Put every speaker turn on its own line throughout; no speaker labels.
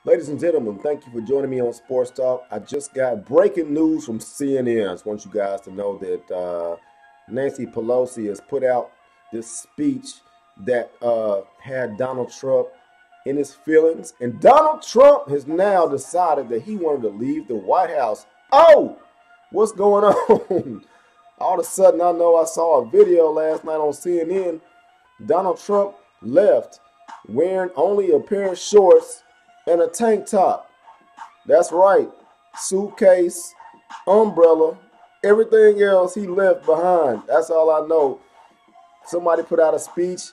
Ladies and gentlemen, thank you for joining me on Sports Talk. I just got breaking news from CNN. I just want you guys to know that Nancy Pelosi has put out this speech that had Donald Trump in his feelings. And Donald Trump has now decided that he wanted to leave the White House. Oh, what's going on? All of a sudden, I know I saw a video last night on CNN. Donald Trump left wearing only a pair of shorts and a tank top. That's right. Suitcase, umbrella, everything else he left behind. That's all I know. Somebody put out a speech.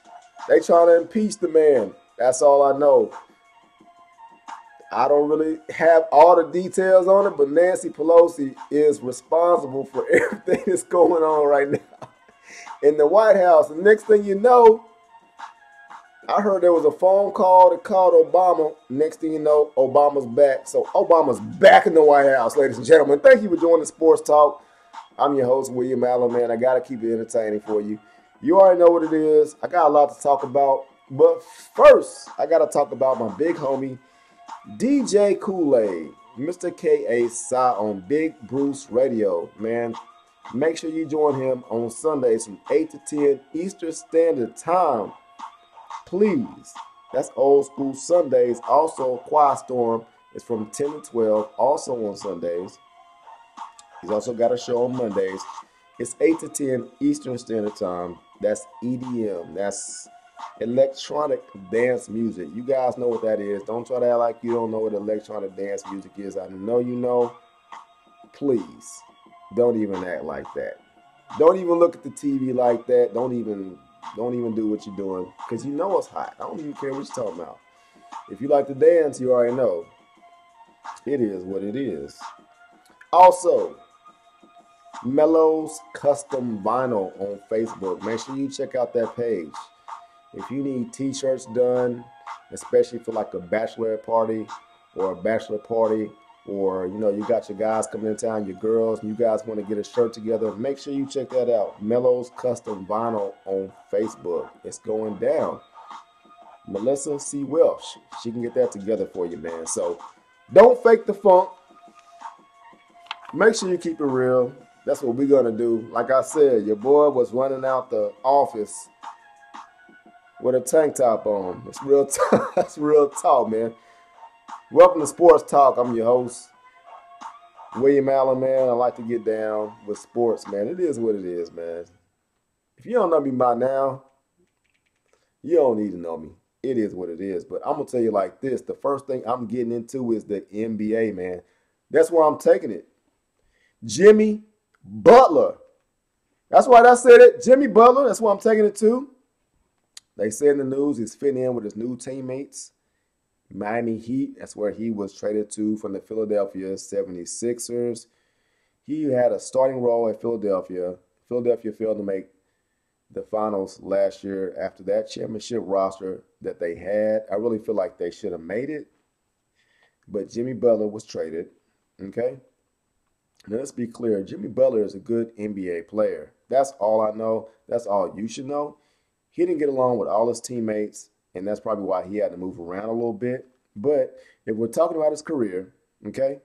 They trying to impeach the man. That's all I know. I don't really have all the details on it, but Nancy Pelosi is responsible for everything that's going on right now in the White House. And next thing you know, I heard there was a phone call that called Obama. Next thing you know, Obama's back. So Obama's back in the White House, ladies and gentlemen. Thank you for joining Sports Talk. I'm your host, William Allen, man. I got to keep it entertaining for you. You already know what it is. I got a lot to talk about. But first, I got to talk about my big homie, DJ Kool-Aid, Mr. K.A. Psy on Big Bruce Radio. Man, make sure you join him on Sundays from 8 to 10 Eastern Standard Time. Please. That's old school Sundays. Also, Quiet Storm is from 10 to 12, also on Sundays. He's also got a show on Mondays. It's 8 to 10 Eastern Standard Time. That's EDM. That's electronic dance music. You guys know what that is. Don't try to act like you don't know what electronic dance music is. I know you know. Please, don't even act like that. Don't even look at the TV like that. Don't even do what you're doing because you know it's hot. I don't even care what you're talking about. If you like to dance, you already know. It is what it is. Also, Mellows Custom Vinyl on Facebook. Make sure you check out that page. If you need t-shirts done, especially for like a bachelor party or a bachelor party, or you got your guys coming in town, your girls, and you guys want to get a shirt together, make sure you check that out. Mellows Custom Vinyl on Facebook. It's going down. Melissa C. Welsh, she can get that together for you, man. So don't fake the funk. Make sure you keep it real. That's what we're gonna do. Like I said, your boy was running out the office with a tank top on. It's real that's real talk, man. Welcome to Sports Talk. I'm your host, William Allen, man. I like to get down with sports, man. It is what it is, man. If you don't know me by now, you don't need to know me. It is what it is. But I'm going to tell you like this. The first thing I'm getting into is the NBA, man. That's where I'm taking it. Jimmy Butler. That's why I said it. Jimmy Butler. That's where I'm taking it to. They say in the news he's fitting in with his new teammates. Miami Heat, that's where he was traded to from the Philadelphia 76ers. He had a starting role at Philadelphia. Philadelphia failed to make the finals last year after that championship roster that they had. I really feel like they should have made it. But Jimmy Butler was traded. Okay? Now let's be clear. Jimmy Butler is a good NBA player. That's all I know. That's all you should know. He didn't get along with all his teammates, and that's probably why he had to move around a little bit. But if we're talking about his career, okay,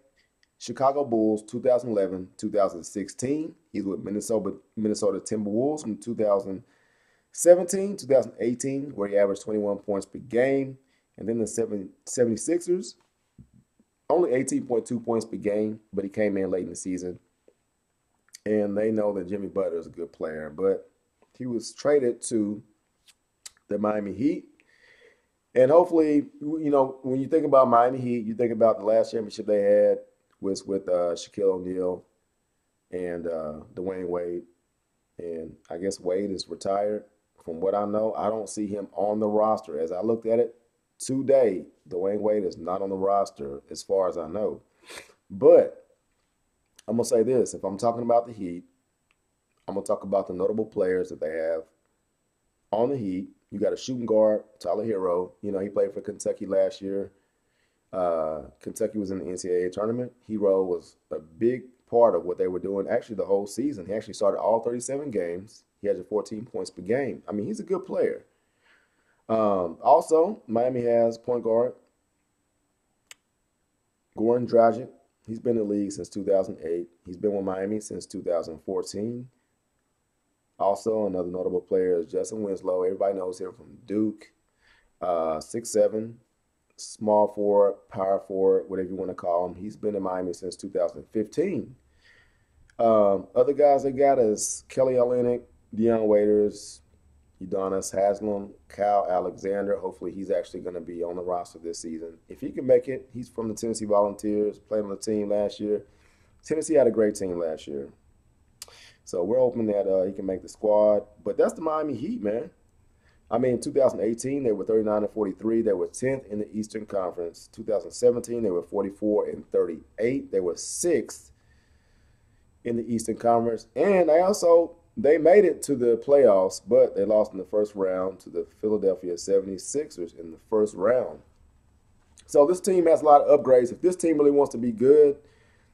Chicago Bulls 2011, 2016. He's with Minnesota Timberwolves from 2017, 2018, where he averaged 21 points per game. And then the 76ers, only 18.2 points per game, but he came in late in the season. And they know that Jimmy Butler is a good player, but he was traded to the Miami Heat. And hopefully, when you think about Miami Heat, you think about the last championship they had was with Shaquille O'Neal and Dwayne Wade. And I guess Wade is retired. From what I know, I don't see him on the roster. As I looked at it today, Dwayne Wade is not on the roster as far as I know. But I'm going to say this. If I'm talking about the Heat, I'm going to talk about the notable players that they have on the Heat. You got a shooting guard, Tyler Hero. He played for Kentucky last year. Kentucky was in the NCAA tournament. Hero was a big part of what they were doing actually the whole season. He actually started all 37 games. He had 14 points per game. I mean, he's a good player. Also, Miami has point guard Goran Dragic, he's been in the league since 2008. He's been with Miami since 2014. Also, another notable player is Justin Winslow. Everybody knows him from Duke. 6'7", small forward, power forward, whatever you want to call him. He's been in Miami since 2015. Other guys they got is Kelly Olynyk, Deion Waiters, Udonis Haslem, Kyle Alexander. Hopefully, he's actually going to be on the roster this season. If he can make it, he's from the Tennessee Volunteers, played on the team last year. Tennessee had a great team last year. So we're hoping that he can make the squad. But that's the Miami Heat, man. I mean, in 2018, they were 39-43. They were 10th in the Eastern Conference. 2017, they were 44-38. They were 6th in the Eastern Conference. And they made it to the playoffs, but they lost in the first round to the Philadelphia 76ers in the first round. So this team has a lot of upgrades. If this team really wants to be good,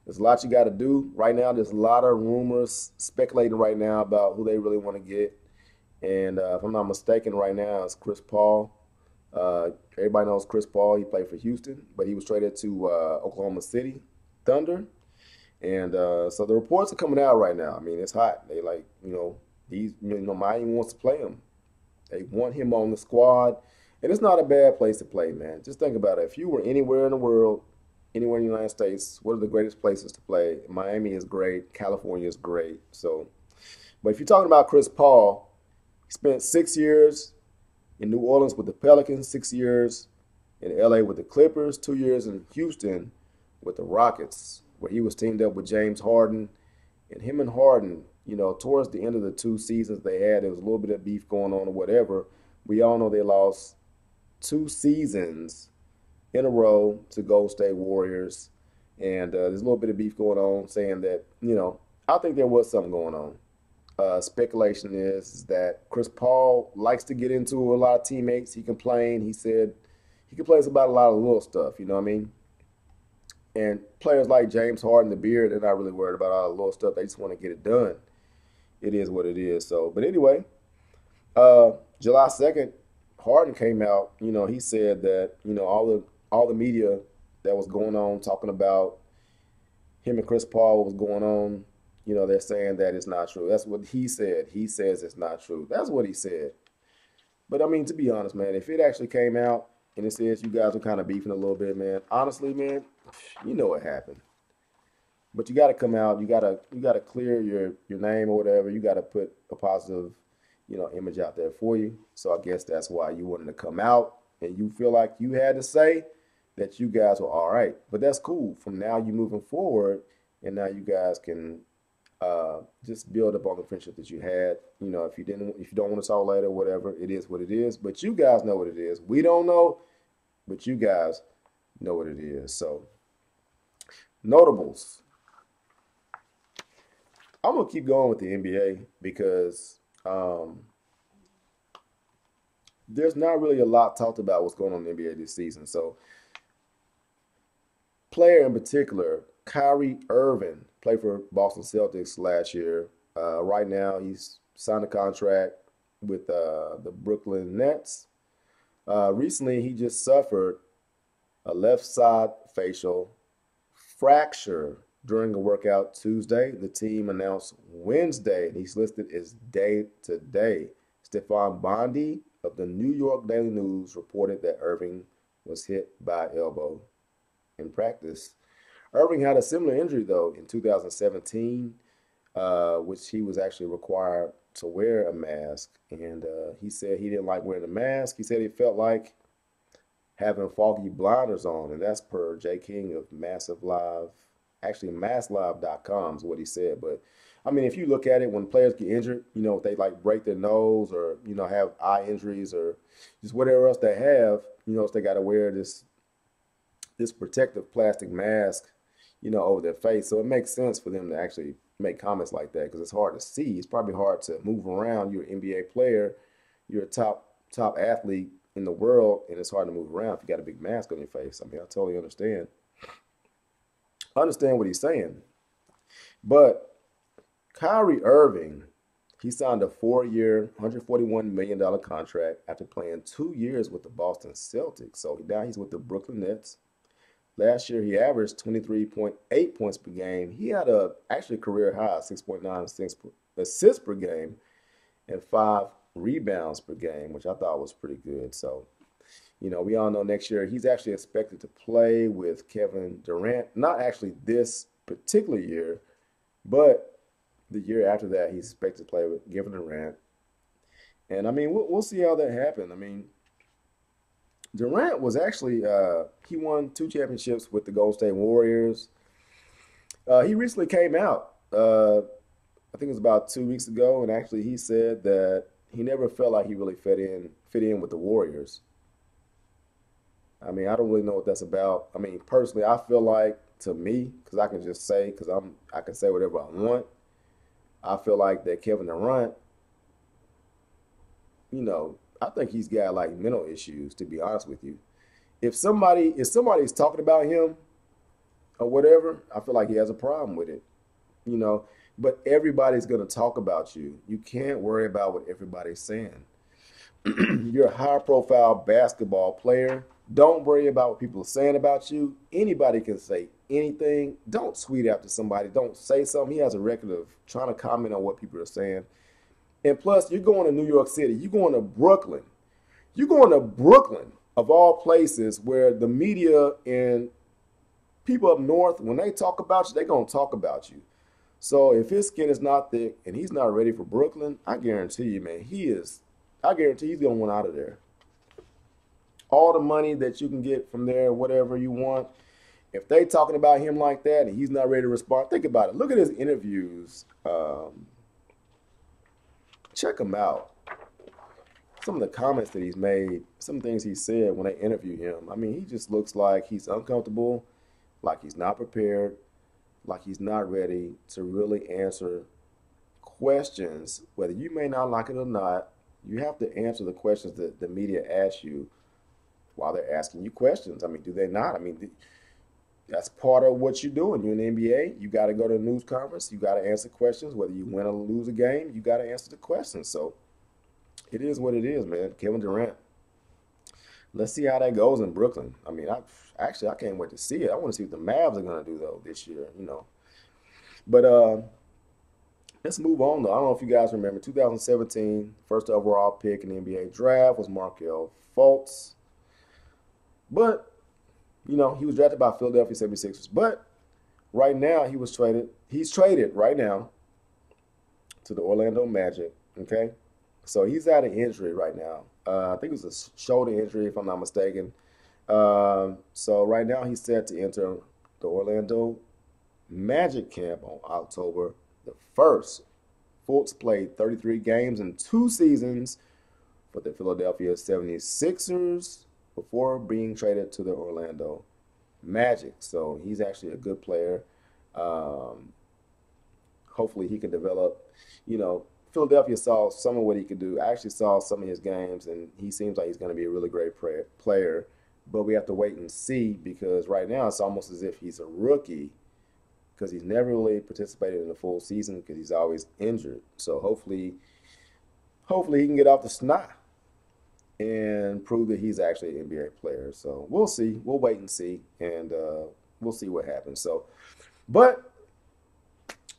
there's a lot you got to do. Right now, there's a lot of rumors speculating right now about who they really want to get. And if I'm not mistaken, right now it's Chris Paul. Everybody knows Chris Paul. He played for Houston, but he was traded to Oklahoma City Thunder. And so the reports are coming out right now. I mean, it's hot. They Miami wants to play him. They want him on the squad. And it's not a bad place to play, man. Just think about it. If you were anywhere in the world, anywhere in the United States, what are the greatest places to play? Miami is great. California is great. So, but if you're talking about Chris Paul, he spent 6 years in New Orleans with the Pelicans, 6 years in LA with the Clippers, 2 years in Houston with the Rockets, where he was teamed up with James Harden. And him and Harden, towards the end of the 2 seasons they had, there was a little bit of beef going on or whatever. We all know they lost 2 seasons in a row to Golden State Warriors. And there's a little bit of beef going on saying that, I think there was something going on. Speculation is that Chris Paul likes to get into a lot of teammates. He complained. He said he complains about a lot of little stuff, you know what I mean? And players like James Harden, the Beard, they're not really worried about all the little stuff. They just want to get it done. It is what it is. So, but anyway, July 2nd, Harden came out. He said that, all the media that was going on talking about him and Chris Paul, what was going on, they're saying that it's not true. That's what he said. He says it's not true. That's what he said. But, I mean, to be honest, man, if it actually came out and it says you guys were kind of beefing a little bit, man, honestly, man, you know what happened. But you got to come out. You got to clear your name or whatever. You got to put a positive, image out there for you. So I guess that's why you wanted to come out and you feel like you had to say that you guys were all right. But that's cool. From now, you moving forward, and now you guys can just build up on the friendship that you had. If you don't want to talk later, whatever, it is what it is. But you guys know what it is. We don't know, but you guys know what it is. So, notables. I'm gonna keep going with the NBA because there's not really a lot talked about what's going on in the NBA this season. So, player in particular, Kyrie Irving, played for Boston Celtics last year. Right now, he's signed a contract with the Brooklyn Nets. Recently, he just suffered a left side facial fracture during a workout Tuesday. The team announced Wednesday, and he's listed as day to day. Stephon Bondi of the New York Daily News reported that Irving was hit by elbow in practice. Irving had a similar injury, though, in 2017, which he was actually required to wear a mask. And he said he didn't like wearing a mask. He said he felt like having foggy blinders on. And that's per Jay King of Massive Live. Actually, masslive.com is what he said. But, I mean, if you look at it, when players get injured, if they, break their nose or, have eye injuries or just whatever else they have, so they got to wear this protective plastic mask, over their face. So it makes sense for them to actually make comments like that because it's hard to see. It's probably hard to move around. You're an NBA player. You're a top athlete in the world, and it's hard to move around if you got a big mask on your face. I mean, I totally understand. I understand what he's saying. But Kyrie Irving, he signed a 4-year, $141 million contract after playing 2 years with the Boston Celtics. So now he's with the Brooklyn Nets. Last year, he averaged 23.8 points per game. He had a actually career high, 6.9 assists per game and 5 rebounds per game, which I thought was pretty good. So, we all know next year he's actually expected to play with Kevin Durant. Not actually this particular year, but the year after that, he's expected to play with Kevin Durant. And I mean, we'll see how that happens. I mean, Durant was actually he won 2 championships with the Golden State Warriors. He recently came out. I think it was about 2 weeks ago, and actually he said that he never felt like he really fit in with the Warriors. I mean, I don't really know what that's about. I mean, personally, I feel like to me, because I can just say, because I can say whatever I want. I feel like that Kevin Durant, I think he's got like mental issues, to be honest with you. If somebody's talking about him or whatever, I feel like he has a problem with it, you know. But everybody's gonna talk about you. You can't worry about what everybody's saying. You're a high profile basketball player. Don't worry about what people are saying about you. Anybody can say anything. Don't tweet after somebody. Don't say something. He has a record of trying to comment on what people are saying. And plus, you're going to New York City. You're going to Brooklyn. You're going to Brooklyn, of all places, where the media and people up north, when they talk about you, they're going to talk about you. So if his skin is not thick and he's not ready for Brooklyn, I guarantee you, man, I guarantee he's going to want out of there. All the money that you can get from there, whatever you want, if they talking about him like that and he's not ready to respond, think about it. Look at his interviews. Check him out. Some of the comments that he's made, some things he said when they interview him. I mean, he just looks like he's uncomfortable, like he's not prepared, like he's not ready to really answer questions, whether you may not like it or not. You have to answer the questions that the media asks you while they're asking you questions. I mean, do they not? I mean, that's part of what you're doing. You're in the NBA. You got to go to a news conference. You got to answer questions. Whether you win or lose a game, you got to answer the questions. So it is what it is, man. Kevin Durant. Let's see how that goes in Brooklyn. I mean, I can't wait to see it. I want to see what the Mavs are going to do, though, this year, But let's move on, though. I don't know if you guys remember, 2017, first overall pick in the NBA draft was Markelle Fultz. But, he was drafted by Philadelphia 76ers. But right now, he's traded right now to the Orlando Magic, okay? So he's out of injury right now. I think it was a shoulder injury, if I'm not mistaken. So right now, he's set to enter the Orlando Magic camp on October the 1st. Fultz played 33 games in 2 seasons for the Philadelphia 76ers before being traded to the Orlando Magic. So he's actually a good player. Hopefully he can develop. Philadelphia saw some of what he could do. I actually saw some of his games, and he seems like he's going to be a really great player. But we have to wait and see, because right now it's almost as if he's a rookie, because he's never really participated in a full season because he's always injured. So hopefully he can get off the snot and prove that he's actually an NBA player. So we'll see. We'll wait and see, and we'll see what happens. So, but,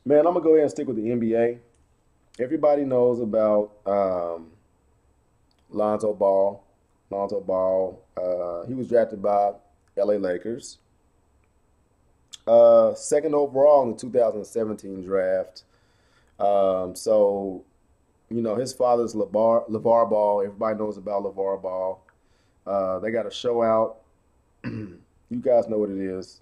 man, I'm going to go ahead and stick with the NBA. Everybody knows about Lonzo Ball. He was drafted by LA Lakers. Second overall in the 2017 draft. So, his father's LeVar Ball. Everybody knows about LeVar Ball. They got a show out. You guys know what it is.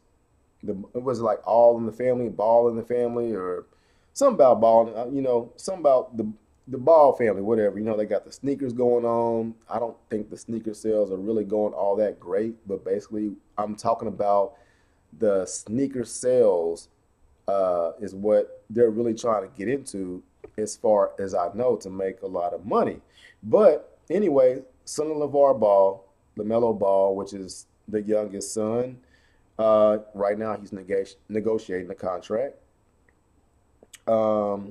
It was like All in the Family, Ball in the Family, or something about Ball. Something about the Ball family, whatever. They got the sneakers going on. I don't think the sneaker sales are really going all that great, but basically I'm talking about the sneaker sales is what they're really trying to get into, as far as I know, to make a lot of money. But anyway, son of LeVar Ball, LaMelo Ball, which is the youngest son, right now he's negotiating a contract. A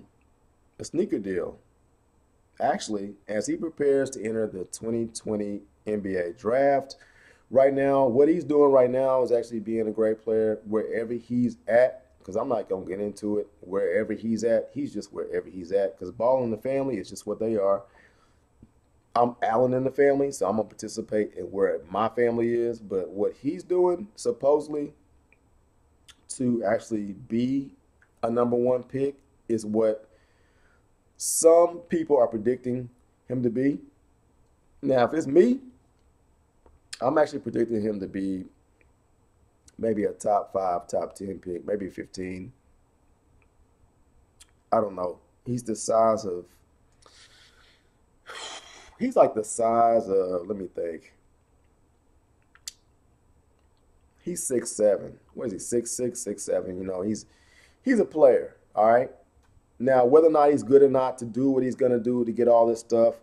sneaker deal. Actually, as he prepares to enter the 2020 NBA draft, Right now, what he's doing right now is actually being a great player wherever he's at. Because I'm not gonna get into it. Wherever he's at, he's just wherever he's at. Because ball in the family is just what they are. I'm Allen in the family, so I'm gonna participate in where my family is. But what he's doing, supposedly, to actually be a number one pick is what some people are predicting him to be. Now, if it's me, I'm actually predicting him to be maybe a top five, top 10 pick, maybe 15. I don't know. He's the size of, he's like the size of, let me think. He's 6'7". What is he? 6'6", 6'7". You know, he's a player, all right? Now, whether or not he's good or not to do what he's going to do to get all this stuff,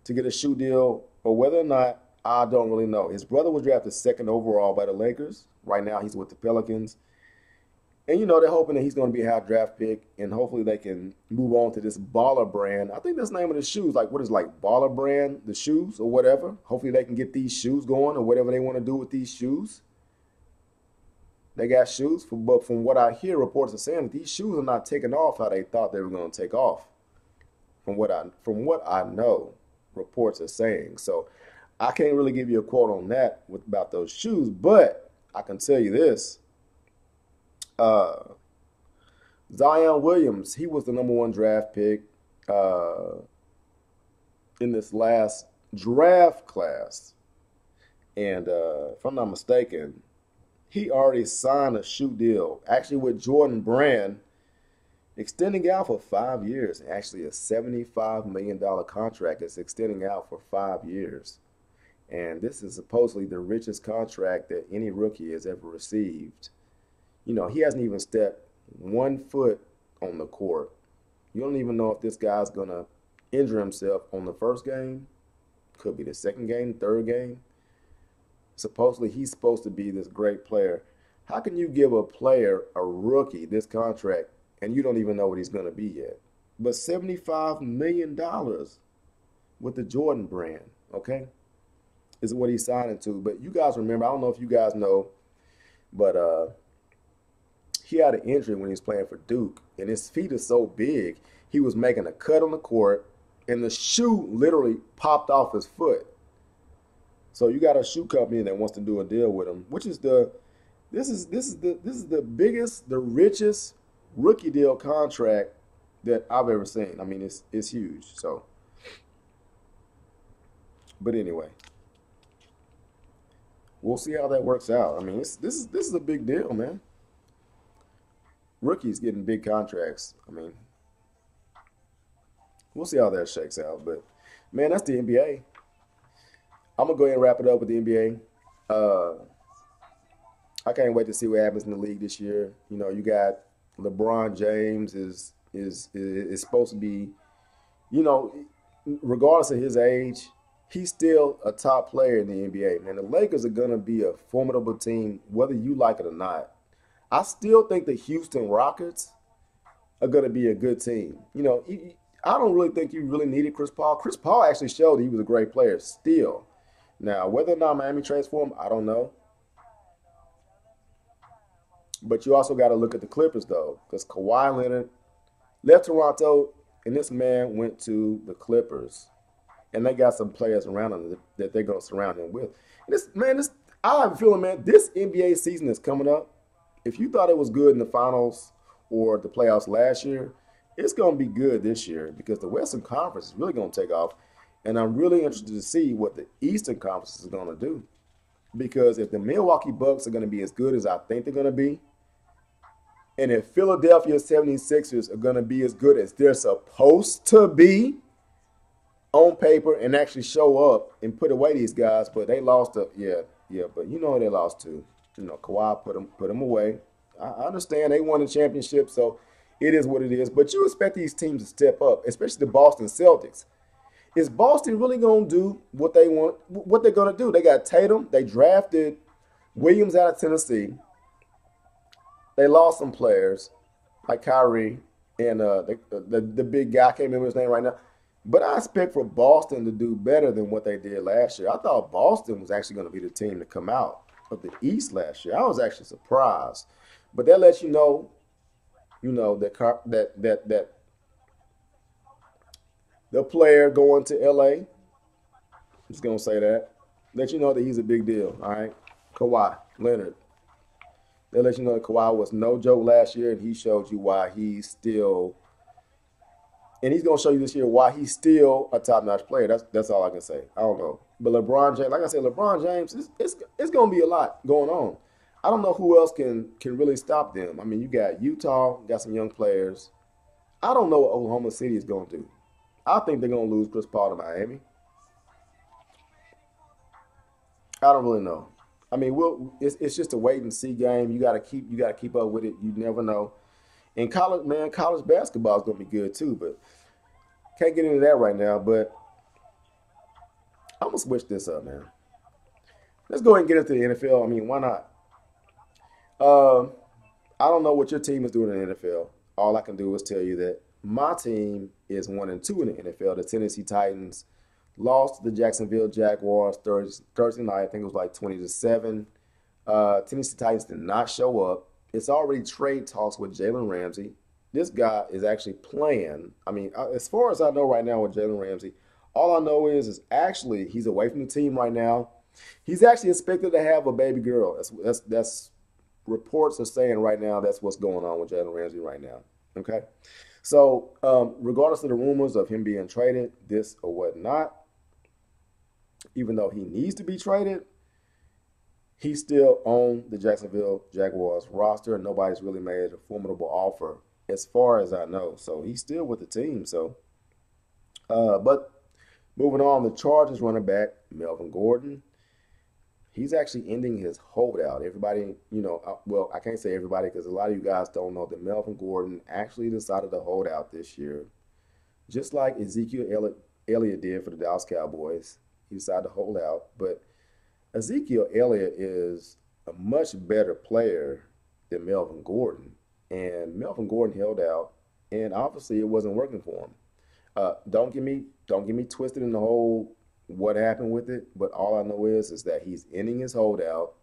to get a shoe deal, or whether or not, I don't really know. His brother was drafted second overall by the Lakers. Right now, he's with the Pelicans. And, you know, they're hoping that he's going to be a high draft pick, and hopefully they can move on to this Baller brand. I think that's the name of the shoes. Like, what is like Baller brand, the shoes or whatever. Hopefully they can get these shoes going or whatever they want to do with these shoes. They got shoes, but from what I hear, reports are saying that these shoes are not taking off how they thought they were going to take off. From what I know, reports are saying. So I can't really give you a quote on that about those shoes, but I can tell you this. Zion Williams, he was the number one draft pick in this last draft class. And if I'm not mistaken, he already signed a shoe deal, actually with Jordan Brand, extending out for 5 years. Actually, a $75 million contract is extending out for 5 years. And this is supposedly the richest contract that any rookie has ever received. You know, he hasn't even stepped 1 foot on the court. You don't even know if this guy's going to injure himself on the first game. Could be the second game, third game. Supposedly, he's supposed to be this great player. How can you give a player, a rookie, this contract, and you don't even know what he's going to be yet? But $75 million with the Jordan Brand, okay, is what he's signing to. But you guys remember, I don't know if you guys know, but he had an injury when he was playing for Duke, and his feet are so big, he was making a cut on the court, and the shoe literally popped off his foot. So you got a shoe company that wants to do a deal with him, which is this is the biggest, the richest rookie deal contract that I've ever seen. I mean, it's huge. So, but anyway, we'll see how that works out. I mean, this is a big deal, man. Rookies getting big contracts. I mean, we'll see how that shakes out. But man, that's the NBA. I'm going to go ahead and wrap it up with the NBA. I can't wait to see what happens in the league this year. You know, you got LeBron James is supposed to be, you know, regardless of his age, he's still a top player in the NBA. And the Lakers are going to be a formidable team, whether you like it or not. I still think the Houston Rockets are going to be a good team. You know, I don't really think you really needed Chris Paul. Chris Paul actually showed he was a great player still. Now, whether or not Miami trades for him, I don't know. But you also got to look at the Clippers, though, because Kawhi Leonard left Toronto, and this man went to the Clippers. And they got some players around him that they're going to surround him with. And I have a feeling, man, this NBA season is coming up. If you thought it was good in the finals or the playoffs last year, it's going to be good this year because the Western Conference is really going to take off. And I'm really interested to see what the Eastern Conference is going to do. Because if the Milwaukee Bucks are going to be as good as I think they're going to be, and if Philadelphia 76ers are going to be as good as they're supposed to be on paper and actually show up and put away these guys, but they lost but you know who they lost to. You know, Kawhi put them away. I understand they won the championship, so it is what it is. But you expect these teams to step up, especially the Boston Celtics. Is Boston really going to do what they want, what they're going to do? They got Tatum. They drafted Williams out of Tennessee. They lost some players like Kyrie and the big guy. I can't remember his name right now. But I expect for Boston to do better than what they did last year. I thought Boston was actually going to be the team to come out of the East last year. I was actually surprised. But that lets you know that the player going to LA, just gonna say that, let you know that he's a big deal. All right, Kawhi Leonard. They let you know that Kawhi was no joke last year, and he showed you why he's still, and he's gonna show you this year why he's still a top-notch player. That's all I can say. I don't know, but LeBron James, like I said, LeBron James, it's gonna be a lot going on. I don't know who else can really stop them. I mean, you got Utah, got some young players. I don't know what Oklahoma City is gonna do. I think they're gonna lose Chris Paul to Miami. I don't really know. I mean, it's just a wait and see game. You gotta keep up with it. You never know. And college, man, college basketball is gonna be good too, but can't get into that right now. But I'm gonna switch this up, man. Let's go ahead and get into the NFL. I mean, why not? Um, I don't know what your team is doing in the NFL. All I can do is tell you that my team is 1-2 in the NFL. The Tennessee Titans lost to the Jacksonville Jaguars Thursday night. I think it was like 20-7. Tennessee Titans did not show up. It's already trade talks with Jalen Ramsey. This guy is actually playing. I mean, as far as I know right now with Jalen Ramsey, all I know is actually he's away from the team right now. He's actually expected to have a baby girl. That's reports are saying right now that's what's going on with Jalen Ramsey right now. Okay, so regardless of the rumors of him being traded, this or whatnot, even though he needs to be traded, he's still on the Jacksonville Jaguars roster. Nobody's really made a formidable offer as far as I know. So he's still with the team. So, but moving on, the Chargers running back, Melvin Gordon, he's actually ending his holdout. Everybody, well, I can't say everybody because a lot of you guys don't know that Melvin Gordon actually decided to hold out this year, just like Elliott did for the Dallas Cowboys. He decided to hold out, but Ezekiel Elliott is a much better player than Melvin Gordon, and Melvin Gordon held out, and obviously it wasn't working for him. Don't get me twisted in the whole what happened with it, but all I know is that he's ending his holdout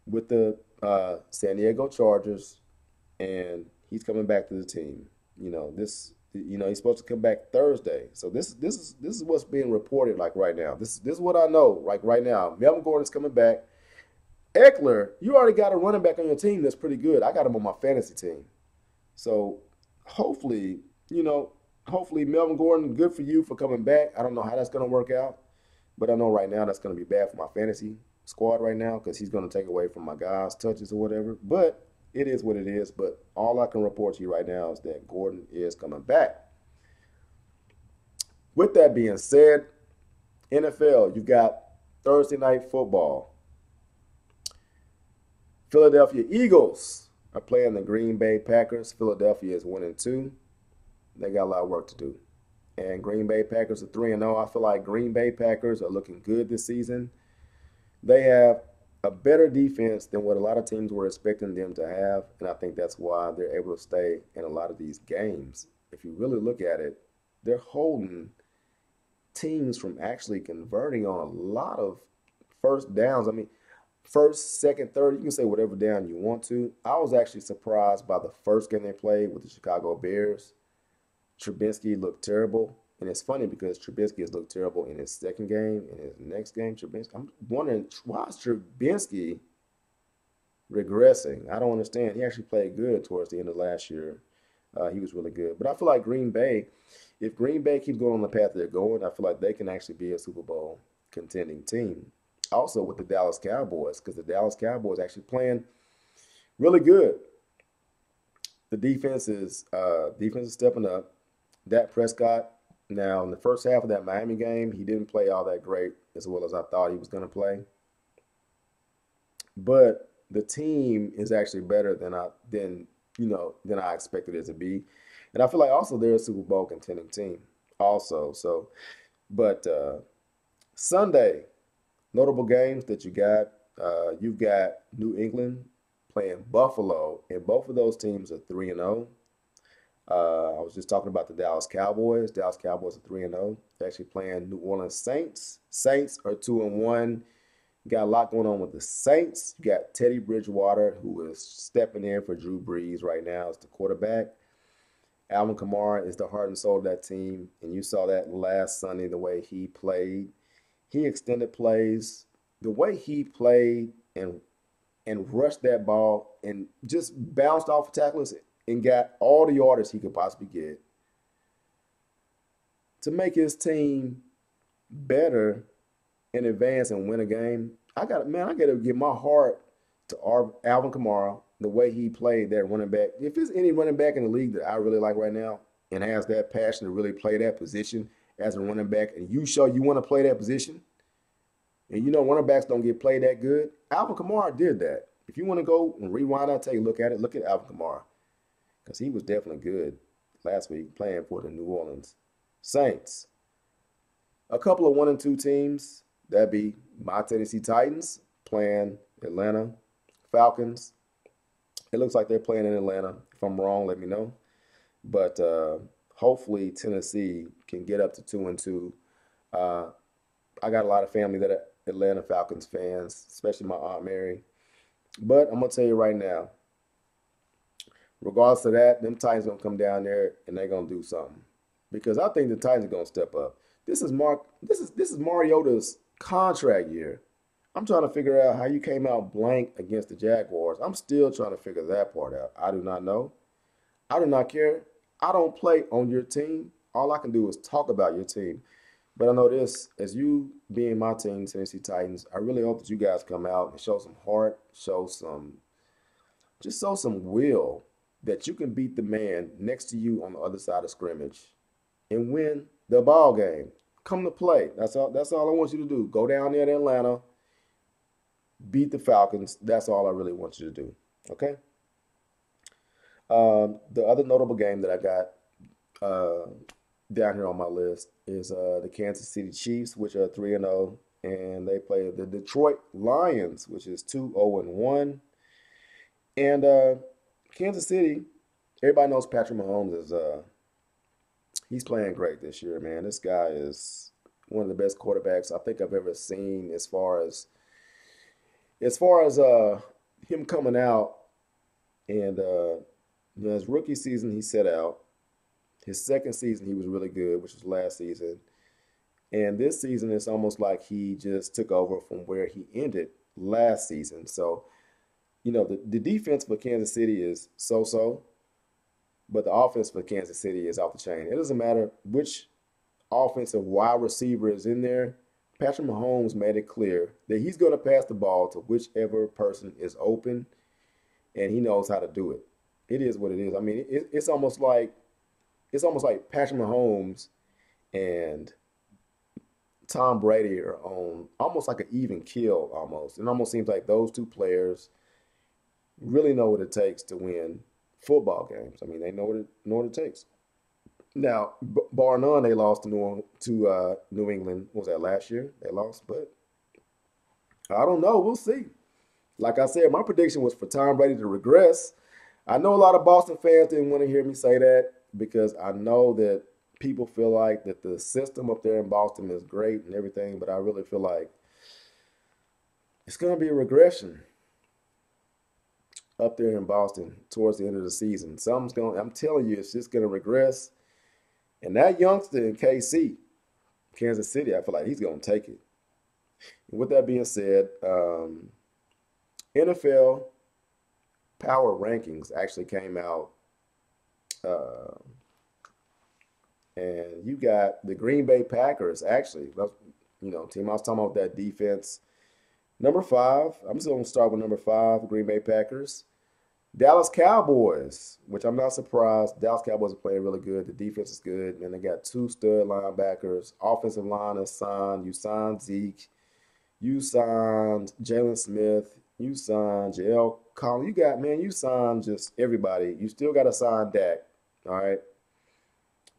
with the San Diego Chargers, and he's coming back to the team. He's supposed to come back Thursday. So this is what's being reported like right now. This is what I know like right now. Melvin Gordon's coming back. Eckler, you already got a running back on your team that's pretty good. I got him on my fantasy team. So hopefully, hopefully Melvin Gordon, good for you for coming back. I don't know how that's going to work out, but I know right now that's going to be bad for my fantasy squad right now because he's going to take away from my guys' touches or whatever. But it is what it is. But all I can report to you right now is that Gordon is coming back. With that being said, NFL, you've got Thursday night football. Philadelphia Eagles are playing the Green Bay Packers. Philadelphia is 1-2. They got a lot of work to do. And Green Bay Packers are 3-0. I feel like Green Bay Packers are looking good this season. They have a better defense than what a lot of teams were expecting them to have, and I think that's why they're able to stay in a lot of these games. If you really look at it, they're holding teams from actually converting on a lot of first downs. I mean, first, second, third, you can say whatever down you want to. I was actually surprised by the first game they played with the Chicago Bears. Trubisky looked terrible. And it's funny because Trubisky has looked terrible in his second game. In his next game, I'm wondering, why is Trubisky regressing? I don't understand. He actually played good towards the end of last year. He was really good. But I feel like Green Bay, if Green Bay keeps going on the path they're going, I feel like they can actually be a Super Bowl contending team. Also with the Dallas Cowboys, because the Dallas Cowboys actually playing really good. The defense is stepping up. Dak Prescott, now in the first half of that Miami game, he didn't play all that great as well as I thought he was going to play. But the team is actually better than I expected it to be. And I feel like also they're a Super Bowl contending team also. So, but Sunday, notable games that you got, you've got New England playing Buffalo, and both of those teams are 3-0. I was just talking about the Dallas Cowboys. Dallas Cowboys are 3-0. They're actually playing New Orleans Saints. Saints are 2-1. Got a lot going on with the Saints. You got Teddy Bridgewater, who is stepping in for Drew Brees right now as the quarterback. Alvin Kamara is the heart and soul of that team, and you saw that last Sunday the way he played. He extended plays. The way he played and rushed that ball and just bounced off of tacklers and got all the yardage he could possibly get to make his team better in advance and win a game. I got to give my heart to Alvin Kamara, the way he played that running back. If there's any running back in the league that I really like right now and has that passion to really play that position as a running back, and you show you want to play that position, and you know running backs don't get played that good, Alvin Kamara did that. If you want to go and rewind that tape, look at it, look at Alvin Kamara, because he was definitely good last week playing for the New Orleans Saints. A couple of 1-2 teams, that'd be my Tennessee Titans playing Atlanta Falcons. It looks like they're playing in Atlanta. If I'm wrong, let me know. But hopefully Tennessee can get up to 2-2. I got a lot of family that are Atlanta Falcons fans, especially my Aunt Mary. But I'm going to tell you right now, regardless of that, them Titans going to come down there and they're going to do something. Because I think the Titans are going to step up. This is Mariota's contract year. I'm trying to figure out how you came out blank against the Jaguars. I'm still trying to figure that part out. I do not know. I do not care. I don't play on your team. All I can do is talk about your team. But I know this, as you being my team, Tennessee Titans, I really hope that you guys come out and show some heart, show some will that you can beat the man next to you on the other side of scrimmage and win the ball game. Come to play. That's all I want you to do. Go down there to Atlanta, beat the Falcons. That's all I really want you to do. Okay? The other notable game that I got down here on my list is the Kansas City Chiefs, which are 3-0, and they play the Detroit Lions, which is 2-0-1. And Kansas City, everybody knows Patrick Mahomes is he's playing great this year, man. This guy is one of the best quarterbacks I think I've ever seen as far as him coming out and his rookie season he set out. His second season he was really good, which was last season. And this season it's almost like he just took over from where he ended last season. So, the defense for Kansas City is so-so, but the offense for Kansas City is off the chain. It doesn't matter which offensive wide receiver is in there. Patrick Mahomes made it clear that he's going to pass the ball to whichever person is open, and he knows how to do it. It is what it is. I mean, it's almost like Patrick Mahomes and Tom Brady are on almost like an even kill almost. It almost seems like those two players really know what it takes to win football games. I mean, they know what it takes. Now, bar none, they lost to New England. What was that, last year? They lost, but I don't know. We'll see. Like I said, my prediction was for Tom Brady to regress. I know a lot of Boston fans didn't want to hear me say that because I know that people feel like that the system up there in Boston is great and everything, but I really feel like it's going to be a regression up there in Boston towards the end of the season. I'm telling you, it's just going to regress. And that youngster in KC, Kansas City, I feel like he's going to take it. And with that being said, NFL Power Rankings actually came out. And you got the Green Bay Packers, actually, team I was talking about that defense. Number 5, I'm just going to start with number 5, Green Bay Packers. Dallas Cowboys, which I'm not surprised. Dallas Cowboys are playing really good. The defense is good. And they got 2 stud linebackers. Offensive line is signed. You signed Zeke. You signed Jalen Smith. You signed J.L. Collins. You signed just everybody. You still got to sign Dak. All right.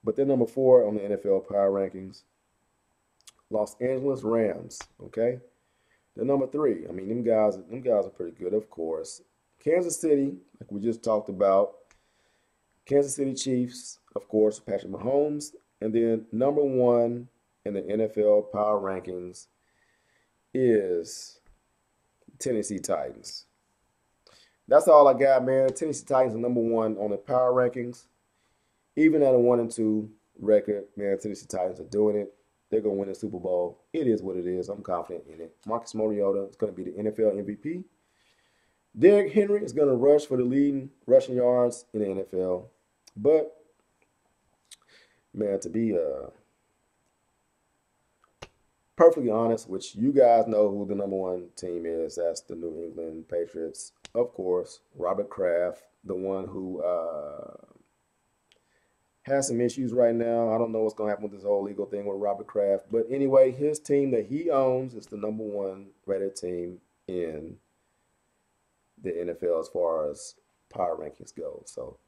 But they're number 4 on the NFL Power Rankings. Los Angeles Rams. Okay. They're number 3. I mean, them guys are pretty good, of course. Kansas City, like we just talked about. Kansas City Chiefs, of course, Patrick Mahomes. And then number one in the NFL power rankings is Tennessee Titans. That's all I got, man. Tennessee Titans are number one on the power rankings. Even at a 1-2 record, man, Tennessee Titans are doing it. They're going to win the Super Bowl. It is what it is. I'm confident in it. Marcus Mariota is going to be the NFL MVP. Derrick Henry is going to rush for the leading rushing yards in the NFL. But, man, to be perfectly honest, which you guys know who the number one team is, that's the New England Patriots. Of course, Robert Kraft, the one who has some issues right now. I don't know what's going to happen with this whole legal thing with Robert Kraft. But anyway, his team that he owns is the number one rated team in the NFL as far as power rankings go. So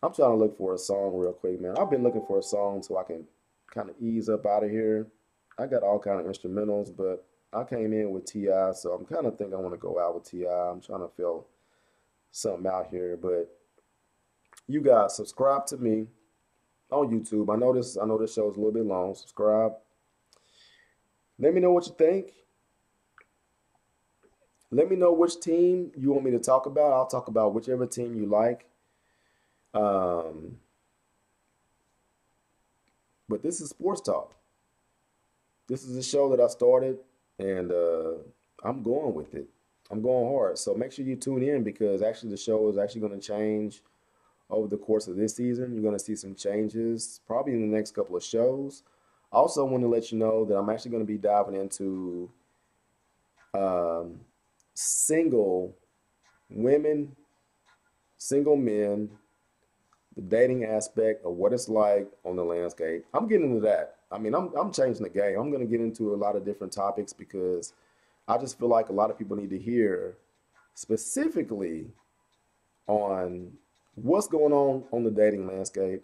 I'm trying to look for a song real quick, man. I've been looking for a song so I can kind of ease up out of here. I got all kind of instrumentals, but I came in with T.I., so I'm kind of think I want to go out with T.I. I'm trying to feel something out here, but you guys subscribe to me on YouTube. I know this show is a little bit long. Subscribe. Let me know what you think. Let me know which team you want me to talk about. I'll talk about whichever team you like. But this is Sports Talk. This is a show that I started, and I'm going with it. I'm going hard. So make sure you tune in because actually the show is actually going to change over the course of this season. You're going to see some changes probably in the next couple of shows. I also want to let you know that I'm actually going to be diving into single women, single men, the dating aspect of what it's like on the landscape. I'm getting into that. I mean, I'm changing the game. I'm going to get into a lot of different topics because I just feel like a lot of people need to hear specifically on what's going on the dating landscape,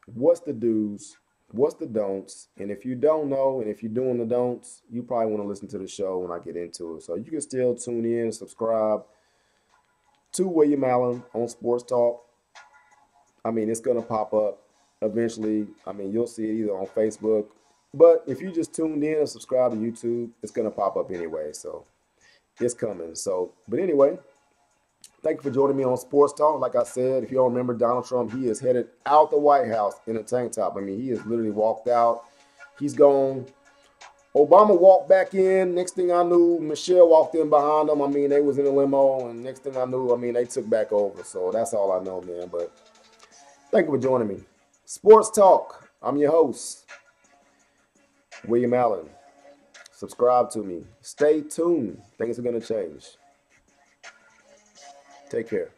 what's the do's, what's the don'ts, and if you don't know, and if you're doing the don'ts, you probably want to listen to the show when I get into it. So you can still tune in, subscribe to William Allen on Sports Talk. I mean, it's going to pop up eventually. I mean, you'll see it either on Facebook, but if you just tuned in and subscribe to YouTube, it's going to pop up anyway. So it's coming. So, but anyway, thank you for joining me on Sports Talk. Like I said, if you don't remember Donald Trump, he is headed out the White House in a tank top. I mean, he has literally walked out. He's gone. Obama walked back in. Next thing I knew, Michelle walked in behind him. I mean, they was in a limo, and next thing I knew, I mean, they took back over. So that's all I know, man. But thank you for joining me. Sports Talk. I'm your host, William Allen. Subscribe to me. Stay tuned. Things are going to change. Take care.